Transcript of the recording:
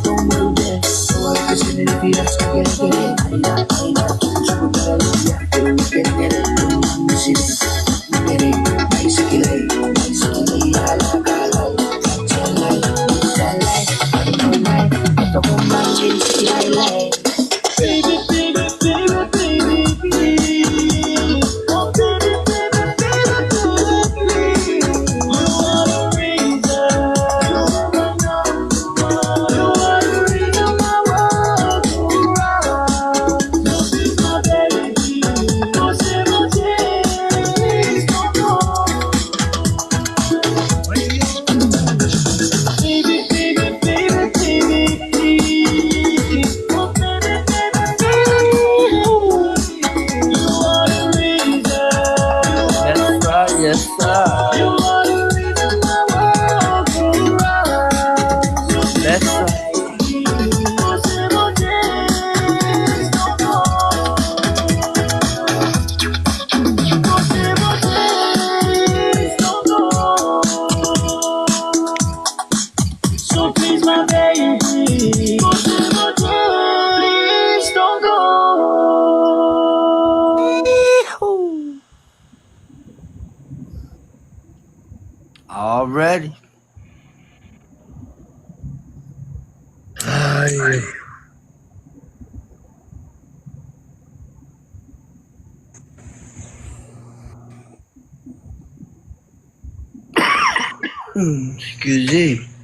don't vuelve. Todo lo que se me tira se quiere querer. Aina, aina, chuchu para ella. Pero lo que quiere, no me sirve. Quiere, ahí se quiere, a la cala. Chalai, chalai, no lie. Esto con más y like. Baby, baby, baby, baby, baby. Oh, baby, baby, baby, baby. You are the reason. You are the reason my world goes round. This is my baby. No se me change, no, no. Baby, baby, baby, baby, please. Oh, baby, baby, baby. You are the reason. That's right, yes, sir. You are the reason my world goes round. That's right. No se me change, no, no. No se me change, no, no. So please, my baby, please don't go. Already. Ay. Excuse me.